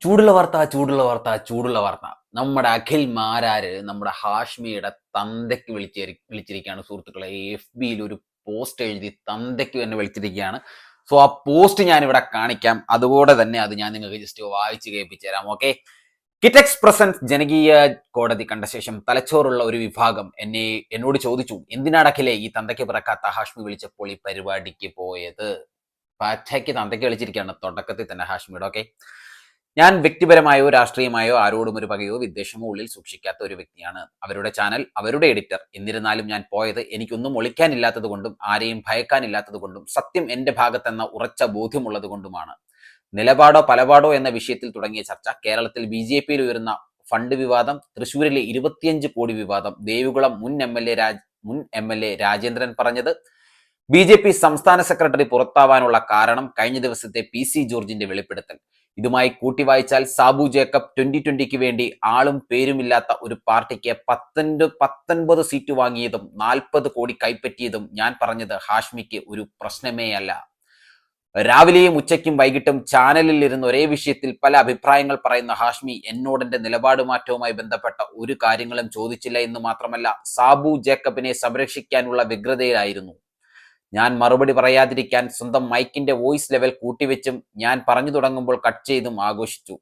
ചൂടുള്ള വാർത്ത. നമ്മുടെ അഖിൽ മാരാര് നമ്മുടെ ഹാഷ്മിയുടെ തന്തയ്ക്ക് വിളിച്ചിരിക്കുകയാണ് സുഹൃത്തുക്കളെ. FBയിൽ ഒരു പോസ്റ്റ് എഴുതി തന്തയ്ക്ക് തന്നെ വിളിച്ചിരിക്കുകയാണ്. സോ ആ പോസ്റ്റ് ഞാൻ ഇവിടെ കാണിക്കാം. അതുകൂടെ തന്നെ അത് ഞാൻ നിങ്ങൾക്ക് ജസ്റ്റ് വായിച്ച് കേൾപ്പിച്ചു തരാം. ഓക്കെ. കിറ്റെക്സ് പ്രസൻസ് ജനകീയ കോടതി കണ്ട ശേഷം തലച്ചോറുള്ള ഒരു വിഭാഗം എന്നോട് ചോദിച്ചു, എന്തിനാണ് അഖിലെ ഈ തന്തയ്ക്ക് പിറക്കാത്ത ഹാഷ്മി വിളിച്ചപ്പോൾ ഈ പരിപാടിക്ക് പോയത്? പാറ്റയ്ക്ക് തന്തയ്ക്ക് വിളിച്ചിരിക്കുകയാണ് തുടക്കത്തിൽ തന്നെ ഹാഷ്മിയുടെ. ഓക്കെ. ഞാൻ വ്യക്തിപരമായോ രാഷ്ട്രീയമായോ ആരോടും ഒരു പകയോ വിദ്വേഷമോ ഉള്ളിൽ സൂക്ഷിക്കാത്ത ഒരു വ്യക്തിയാണ്. അവരുടെ ചാനൽ, അവരുടെ എഡിറ്റർ. എന്നിരുന്നാലും ഞാൻ പോയത് എനിക്കൊന്നും ഒളിക്കാനില്ലാത്തത് കൊണ്ടും ആരെയും ഭയക്കാനില്ലാത്തത് കൊണ്ടും സത്യം എന്റെ ഭാഗത്തെന്ന ഉറച്ച ബോധ്യമുള്ളത് കൊണ്ടുമാണ്. നിലപാടോ പലപാടോ എന്ന വിഷയത്തിൽ തുടങ്ങിയ ചർച്ച കേരളത്തിൽ BJPയിൽ ഉയർന്ന ഫണ്ട് വിവാദം, തൃശൂരിലെ 25 കോടി വിവാദം, ദേവികുളം മുൻ MLA രാജേന്ദ്രൻ പറഞ്ഞത്, BJP സംസ്ഥാന സെക്രട്ടറി പുറത്താവാനുള്ള കാരണം, കഴിഞ്ഞ ദിവസത്തെ PC ജോർജിന്റെ വെളിപ്പെടുത്തൽ. ഇതുമായി കൂട്ടിവായിച്ചാൽ സാബു ജേക്കബ് 2020 വേണ്ടി ആളും പേരുമില്ലാത്ത ഒരു പാർട്ടിക്ക് 19 സീറ്റ് വാങ്ങിയതും 40 കോടി കൈപ്പറ്റിയതും ഞാൻ പറഞ്ഞത് ഹാഷ്മിക്ക് ഒരു പ്രശ്നമേ അല്ല. രാവിലെയും ഉച്ചയ്ക്കും വൈകിട്ടും ചാനലിൽ ഇരുന്ന് ഒരേ വിഷയത്തിൽ പല അഭിപ്രായങ്ങൾ പറയുന്ന ഹാഷ്മി എന്നോടെന്റെ നിലപാട് മാറ്റവുമായി ബന്ധപ്പെട്ട ഒരു കാര്യങ്ങളും ചോദിച്ചില്ല എന്ന് മാത്രമല്ല, സാബു ജേക്കബിനെ സംരക്ഷിക്കാനുള്ള വ്യഗ്രതയിലായിരുന്നു. ഞാൻ മറുപടി പറയാതിരിക്കാൻ സ്വന്തം മൈക്കിന്റെ വോയിസ് ലെവൽ കൂട്ടിവെച്ചും ഞാൻ പറഞ്ഞു തുടങ്ങുമ്പോൾ കട്ട് ചെയ്തും ആഘോഷിച്ചു.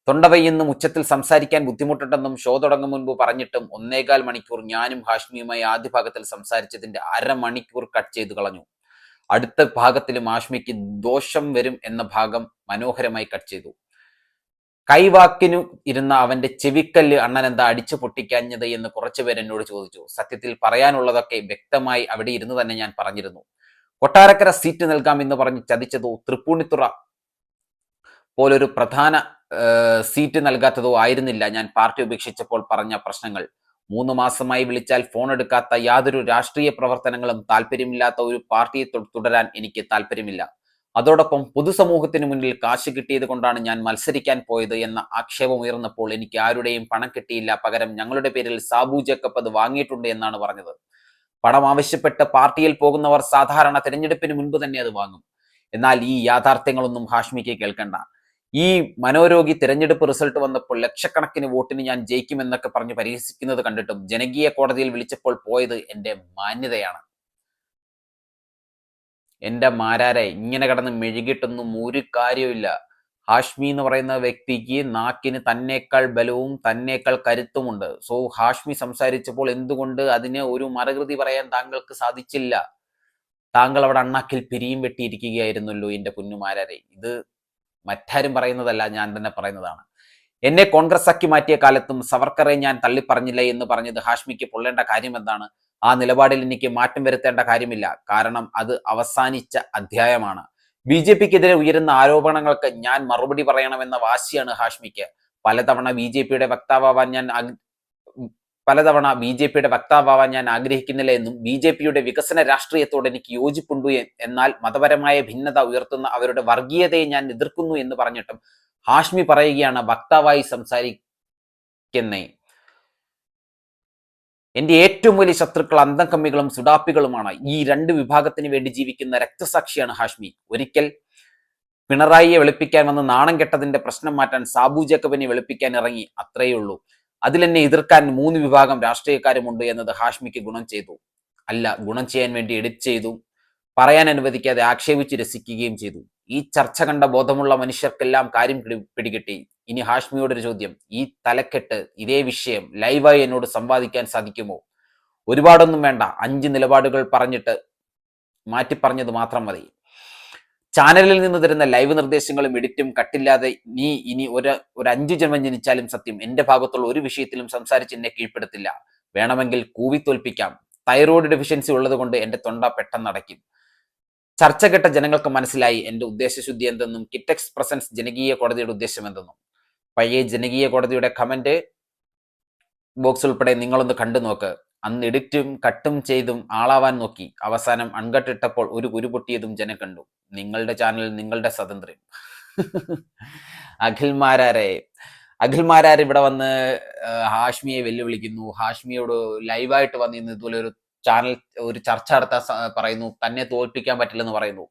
തൊണ്ടവയ്യെന്നും ഉച്ചത്തിൽ സംസാരിക്കാൻ ബുദ്ധിമുട്ടുണ്ടെന്നും ഷോ തുടങ്ങും മുൻപ് പറഞ്ഞിട്ടും 1.25 മണിക്കൂർ ഞാനും ഹാഷ്മിയുമായി ആദ്യ ഭാഗത്തിൽ സംസാരിച്ചതിന്റെ അരമണിക്കൂർ കട്ട് ചെയ്തു കളഞ്ഞു. അടുത്ത ഭാഗത്തിലും ഹാഷ്മിക്ക് ദോഷം വരും എന്ന ഭാഗം മനോഹരമായി കട്ട് ചെയ്തു. കൈവാക്കിനു ഇരുന്ന അവന്റെ ചെവിക്കല്ല് അണ്ണനെന്താ അടിച്ചു പൊട്ടിക്കാഞ്ഞത് എന്ന് കുറച്ചുപേർ എന്നോട് ചോദിച്ചു. സത്യത്തിൽ പറയാനുള്ളതൊക്കെ വ്യക്തമായി അവിടെ ഇരുന്ന് തന്നെ ഞാൻ പറഞ്ഞിരുന്നു. കൊട്ടാരക്കര സീറ്റ് നൽകാമെന്ന് പറഞ്ഞ് ചതിച്ചതോ, തൃപ്പൂണിത്തുറ പോലൊരു പ്രധാന സീറ്റ് നൽകാത്തതോ ആയിരുന്നില്ല ഞാൻ പാർട്ടി ഉപേക്ഷിച്ചപ്പോൾ പറഞ്ഞ പ്രശ്നങ്ങൾ. 3 മാസമായി വിളിച്ചാൽ ഫോൺ എടുക്കാത്ത, യാതൊരു രാഷ്ട്രീയ പ്രവർത്തനങ്ങളും താല്പര്യമില്ലാത്ത ഒരു പാർട്ടിയെ തുടരാൻ എനിക്ക് താല്പര്യമില്ല. അതോടൊപ്പം പൊതുസമൂഹത്തിന് മുന്നിൽ കാശ് കിട്ടിയത് കൊണ്ടാണ് ഞാൻ മത്സരിക്കാൻ പോയത് എന്ന ആക്ഷേപം ഉയർന്നപ്പോൾ എനിക്ക് ആരുടെയും പണം കിട്ടിയില്ല, പകരം ഞങ്ങളുടെ പേരിൽ സാബു ജേക്കബ് അത് വാങ്ങിയിട്ടുണ്ട് എന്നാണ് പറഞ്ഞത്. പണം ആവശ്യപ്പെട്ട് പാർട്ടിയിൽ പോകുന്നവർ സാധാരണ തിരഞ്ഞെടുപ്പിന് മുൻപ് തന്നെ അത് വാങ്ങും. എന്നാൽ ഈ യാഥാർത്ഥ്യങ്ങളൊന്നും ഹാഷ്മിക്ക് കേൾക്കണ്ട. ഈ മനോരോഗി തിരഞ്ഞെടുപ്പ് റിസൾട്ട് വന്നപ്പോൾ ലക്ഷക്കണക്കിന് വോട്ടിന് ഞാൻ ജയിക്കുമെന്നൊക്കെ പറഞ്ഞ് പരിഹസിക്കുന്നത് കണ്ടിട്ടും ജനകീയ കോടതിയിൽ വിളിച്ചപ്പോൾ പോയത് എന്റെ മാന്യതയാണ്. എന്റെ മാരാരെ, ഇങ്ങനെ കിടന്ന് മെഴുകിയിട്ടൊന്നും ഒരു കാര്യമില്ല. ഹാഷ്മി എന്ന് പറയുന്ന വ്യക്തിക്ക് നാക്കിന് തന്നേക്കാൾ ബലവും തന്നേക്കാൾ കരുത്തുമുണ്ട്. സോ ഹാഷ്മി സംസാരിച്ചപ്പോൾ എന്തുകൊണ്ട് അതിന് ഒരു മറുകൃതി പറയാൻ താങ്കൾക്ക് സാധിച്ചില്ല? താങ്കൾ അവിടെ അണ്ണാക്കിൽ പിരിയും വെട്ടിയിരിക്കുകയായിരുന്നല്ലോ എന്റെ കുഞ്ഞുമാരാരെ. ഇത് മറ്റാരും പറയുന്നതല്ല, ഞാൻ തന്നെ പറയുന്നതാണ്. എന്നെ കോൺഗ്രസ് ആക്കി മാറ്റിയ കാലത്തും സവർക്കറെ ഞാൻ തള്ളിപ്പറഞ്ഞില്ല എന്ന് പറഞ്ഞത് ഹാഷ്മിക്ക് പൊള്ളേണ്ട കാര്യം എന്താണ്? ആ നിലപാടിൽ എനിക്ക് മാറ്റം വരുത്തേണ്ട കാര്യമില്ല. കാരണം അത് അവസാനിച്ച അധ്യായമാണ്. BJPക്കെതിരെ ഉയരുന്ന ആരോപണങ്ങൾക്ക് ഞാൻ മറുപടി പറയണമെന്ന വാശിയാണ് ഹാഷ്മിക്ക്. പലതവണ ബി ജെ പിയുടെ വക്താവാൻ ഞാൻ ആഗ്രഹിക്കുന്നില്ല എന്നും BJPയുടെ വികസന രാഷ്ട്രീയത്തോട് എനിക്ക് യോജിപ്പുണ്ട്, എന്നാൽ മതപരമായ ഭിന്നത ഉയർത്തുന്ന അവരുടെ വർഗീയതയെ ഞാൻ എതിർക്കുന്നു എന്ന് പറഞ്ഞിട്ടും ഹാഷ്മി പറയുകയാണ് വക്താവായി സംസാരിക്കുന്നേ. എന്റെ ഏറ്റവും വലിയ ശത്രുക്കൾ അന്തംകമ്മികളും സുഡാപ്പികളുമാണ്. ഈ 2 വിഭാഗത്തിന് വേണ്ടി ജീവിക്കുന്ന രക്തസാക്ഷിയാണ് ഹാഷ്മി. ഒരിക്കൽ പിണറായിയെ വെളുപ്പിക്കാൻ വന്ന് നാണം കെട്ടതിന്റെ പ്രശ്നം മാറ്റാൻ സാബു ജേക്കബിനെ വെളുപ്പിക്കാൻ ഇറങ്ങി, അത്രയുള്ളൂ. അതിലെന്നെ എതിർക്കാൻ 3 വിഭാഗം രാഷ്ട്രീയക്കാരുമുണ്ട് എന്നത് ഹാഷ്മിക്ക് ഗുണം ചെയ്തു. അല്ല, ഗുണം ചെയ്യാൻ വേണ്ടി എഡിറ്റ് ചെയ്തു, പറയാൻ അനുവദിക്കാതെ ആക്ഷേപിച്ച് രസിക്കുകയും ചെയ്തു. ഈ ചർച്ച കണ്ട ബോധമുള്ള മനുഷ്യർക്കെല്ലാം കാര്യം പിടികിട്ടി. ഇനി ഹാഷ്മിയോടൊരു ചോദ്യം. ഈ തലക്കെട്ട്, ഇതേ വിഷയം ലൈവായി എന്നോട് സംവാദിക്കാൻ സാധിക്കുമോ? ഒരുപാടൊന്നും വേണ്ട, 5 നിലപാടുകൾ പറഞ്ഞിട്ട് മാറ്റി പറഞ്ഞത് മാത്രം മതി. ചാനലിൽ നിന്ന് തരുന്ന ലൈവ് നിർദ്ദേശങ്ങളും എഡിറ്റും കട്ടില്ലാതെ നീ ഇനി ഒരു 5 ജന്മം ജനിച്ചാലും സത്യം എന്റെ ഭാഗത്തുള്ള ഒരു വിഷയത്തിലും സംസാരിച്ച് എന്നെ കീഴ്പ്പെടുത്തില്ല. വേണമെങ്കിൽ കൂവിത്തോൽപ്പിക്കാം. തൈറോയ്ഡ് ഡെഫിഷ്യൻസി ഉള്ളത് കൊണ്ട് എന്റെ തൊണ്ട പെട്ടെന്ന് അടയ്ക്കും. ചർച്ച കേട്ട ജനങ്ങൾക്ക് മനസ്സിലായി എന്റെ ഉദ്ദേശശുദ്ധി എന്തെന്നും കിറ്റെക്സ് പ്രസൻസ് ജനകീയ കോടതിയുടെ ഉദ്ദേശം എന്തെന്നും. പഴയ ജനകീയ കോടതിയുടെ കമന്റ് ബോക്സ് ഉൾപ്പെടെ നിങ്ങളൊന്ന് കണ്ടു നോക്ക്. അന്ന് എഡിറ്റും കട്ടും ചെയ്തും ആളാവാൻ നോക്കി, അവസാനം അൺകട്ടിട്ടപ്പോൾ ഒരു കുരു പൊട്ടിയതും ജനം കണ്ടു. നിങ്ങളുടെ ചാനൽ, നിങ്ങളുടെ സ്വാതന്ത്ര്യം. അഖിൽമാരാർ ഇവിടെ വന്ന് ഹാഷ്മിയെ വെല്ലുവിളിക്കുന്നു. ഹാഷ്മിയോട് ലൈവായിട്ട് വന്നിരുന്നു ഇതുപോലെ ഒരു ചർച്ച നടത്താൻ പറയുന്നു. തന്നെ തോൽപ്പിക്കാൻ പറ്റില്ലെന്ന് പറയുന്നു.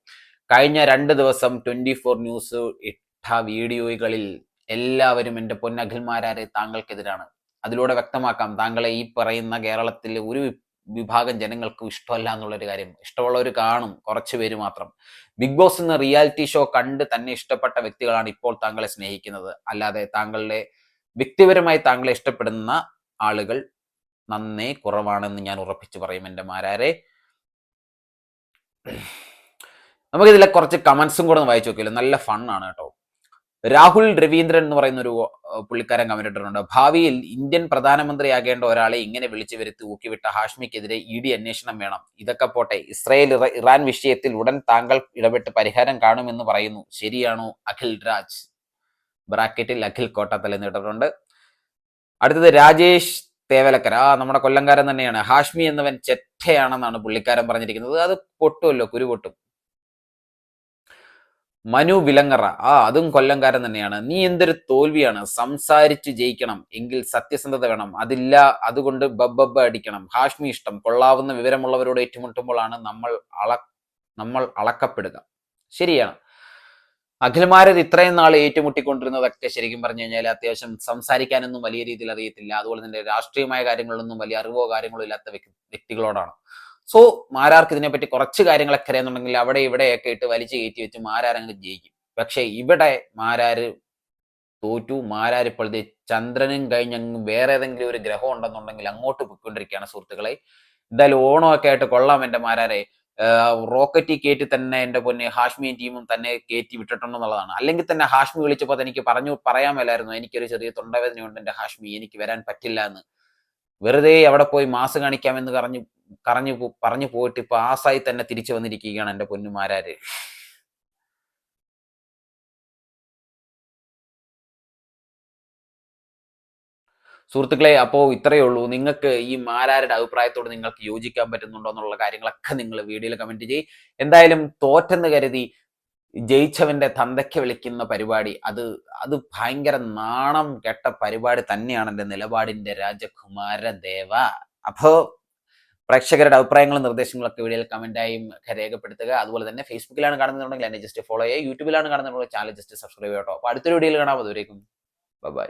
കഴിഞ്ഞ 2 ദിവസം 24 ന്യൂസ് ഇട്ട വീഡിയോകളിൽ എല്ലാവരും എൻ്റെ പൊന്നഖിൽമാരാരെ താങ്കൾക്കെതിരാണ്. അതിലൂടെ വ്യക്തമാക്കാം താങ്കളെ ഈ പറയുന്ന കേരളത്തിൽ ഒരു വിഭാഗം ജനങ്ങൾക്കും ഇഷ്ടമല്ല എന്നുള്ളൊരു കാര്യം. ഇഷ്ടമുള്ളവർ കാണും, കുറച്ച് പേര് മാത്രം. ബിഗ് ബോസ് എന്ന റിയാലിറ്റി ഷോ കണ്ട് തന്നെ ഇഷ്ടപ്പെട്ട വ്യക്തികളാണ് ഇപ്പോൾ താങ്കളെ സ്നേഹിക്കുന്നത്. അല്ലാതെ താങ്കളുടെ വ്യക്തിപരമായി താങ്കളെ ഇഷ്ടപ്പെടുന്ന ആളുകൾ നന്നേ കുറവാണെന്ന് ഞാൻ ഉറപ്പിച്ചു പറയും എൻ്റെ മാരാരെ. നമുക്കിതിലെ കുറച്ച് കമന്റ്സും കൂടെ ഒന്ന് വായിച്ചു നോക്കിയല്ലോ. നല്ല ഫണ്ണാണ് കേട്ടോ. രാഹുൽ രവീന്ദ്രൻ എന്ന് പറയുന്ന ഒരു പുള്ളിക്കാരൻ കമന്റ് ഇട്ടിട്ടുണ്ട്. ഭാവിയിൽ ഇന്ത്യൻ പ്രധാനമന്ത്രിയാകേണ്ട ഒരാളെ ഇങ്ങനെ വിളിച്ചു വരുത്തി ഊക്കിവിട്ട ഹാഷ്മിക്കെതിരെ ED അന്വേഷണം വേണം. ഇതൊക്കെ പോട്ടെ, ഇസ്രായേൽ ഇറാൻ വിഷയത്തിൽ ഉടൻ താങ്കൾ ഇടപെട്ട് പരിഹാരം കാണുമെന്ന് പറയുന്നു. ശരിയാണോ അഖിൽ രാജ്? ബ്രാക്കറ്റിൽ അഖിൽ കോട്ടത്തൽ എന്ന് ഇട്ടിട്ടുണ്ട്. അടുത്തത് രാജേഷ് തേവലക്കര. നമ്മുടെ കൊല്ലംകാരൻ തന്നെയാണ്. ഹാഷ്മി എന്നവൻ ചെറ്റയാണെന്നാണ് പുള്ളിക്കാരൻ പറഞ്ഞിരിക്കുന്നത്. അത് പൊട്ടുമല്ലോ, കുരു പൊട്ടും. മനു വിലങ്ങറ, അതും കൊല്ലംകാരൻ തന്നെയാണ്. നീ എന്തൊരു തോൽവിയാണ്, സംസാരിച്ച് ജയിക്കണം, എങ്കിൽ സത്യസന്ധത വേണം, അതില്ല, അതുകൊണ്ട് ബബ്ബ അടിക്കണം. ഹാഷ്മി ഇഷ്ടം, കൊള്ളാവുന്ന വിവരമുള്ളവരോട് ഏറ്റുമുട്ടുമ്പോഴാണ് നമ്മൾ അളക്കപ്പെടുക. ശരിയാണ്. അഖിൽമാരർ ഇത്രയും നാൾ ഏറ്റുമുട്ടിക്കൊണ്ടിരുന്നതൊക്കെ ശരിക്കും പറഞ്ഞു കഴിഞ്ഞാൽ അത്യാവശ്യം സംസാരിക്കാനൊന്നും വലിയ രീതിയിൽ അറിയത്തില്ല, അതുപോലെ തന്നെ രാഷ്ട്രീയമായ കാര്യങ്ങളിലൊന്നും വലിയ അറിവോ കാര്യങ്ങളോ ഇല്ലാത്ത വ്യക്തികളോടാണ്. സോ മാരാർക്ക് ഇതിനെപ്പറ്റി കുറച്ച് കാര്യങ്ങളൊക്കെ അറിയാന്നുണ്ടെങ്കിൽ അവിടെ ഇവിടെയൊക്കെ ഇട്ട് വലിച്ചു കയറ്റി വെച്ച് മാരാരങ്ങ് ജയിക്കും. പക്ഷെ ഇവിടെ മാരാര് തോറ്റു. മാരാര് ഇപ്പോഴത്തെ ചന്ദ്രനും കഴിഞ്ഞങ്ങ് വേറെ ഏതെങ്കിലും ഒരു ഗ്രഹം ഉണ്ടെന്നുണ്ടെങ്കിൽ അങ്ങോട്ട് പോയിക്കൊണ്ടിരിക്കുകയാണ് സുഹൃത്തുക്കളെ. എന്തായാലും ഓണമൊക്കെ ആയിട്ട് കൊള്ളാം എൻ്റെ മാരാരെ. റോക്കറ്റി കയറ്റി തന്നെ എൻ്റെ പൊന്നെ ഹാഷ്മിയും ടീമും തന്നെ കയറ്റി വിട്ടിട്ടുണ്ടെന്നുള്ളതാണ്. അല്ലെങ്കിൽ തന്നെ ഹാഷ്മി വിളിച്ചപ്പോൾ എനിക്ക് പറയാൻ മേലായിരുന്നു, എനിക്കൊരു ചെറിയ തൊണ്ടവേദനയുണ്ട് എൻ്റെ ഹാഷ്മി, എനിക്ക് വരാൻ പറ്റില്ല എന്ന്. വെറുതെ അവിടെ പോയി മാസ് കാണിക്കാമെന്ന് പറഞ്ഞു പോയിട്ട് ഇപ്പൊ ആസായി തന്നെ തിരിച്ചു വന്നിരിക്കുകയാണ് എൻ്റെ പൊന്നുമാരാര്. സുഹൃത്തുക്കളെ, അപ്പോൾ ഇത്രയേ ഉള്ളൂ. നിങ്ങൾക്ക് ഈ മാരാരുടെ അഭിപ്രായത്തോട് നിങ്ങൾക്ക് യോജിക്കാൻ പറ്റുന്നുണ്ടോ എന്നുള്ള കാര്യങ്ങളൊക്കെ നിങ്ങൾ വീഡിയോയിൽ കമന്റ് ചെയ്യും. എന്തായാലും തോറ്റെന്ന് കരുതി ജയിച്ചവന്റെ തന്തയ്ക്ക് വിളിക്കുന്ന പരിപാടി അത് ഭയങ്കര നാണം കെട്ട പരിപാടി തന്നെയാണ് എൻ്റെ നിലപാടിന്റെ രാജകുമാരദേവ. അപ്പോ പ്രേക്ഷകരുടെ അഭിപ്രായങ്ങളും നിർദ്ദേശങ്ങളൊക്കെ വീഡിയോയിൽ കമന്റായും രേഖപ്പെടുത്തുക. അതുപോലെ തന്നെ ഫേസ്ബുക്കിലാണ് കാണുന്നുണ്ടെങ്കിൽ എന്നെ ജസ്റ്റ് ഫോളോ ചെയ്യുക, യൂട്യൂബിലാണ് കാണുന്നുണ്ടെങ്കിൽ ചാനൽ ജസ്റ്റ് സബ്സ്ക്രൈബ് ചെയ്യട്ടോ. അപ്പോൾ അടുത്തൊരു വീഡിയോയിൽ കാണാം. അതുവരേക്കും ബൈ.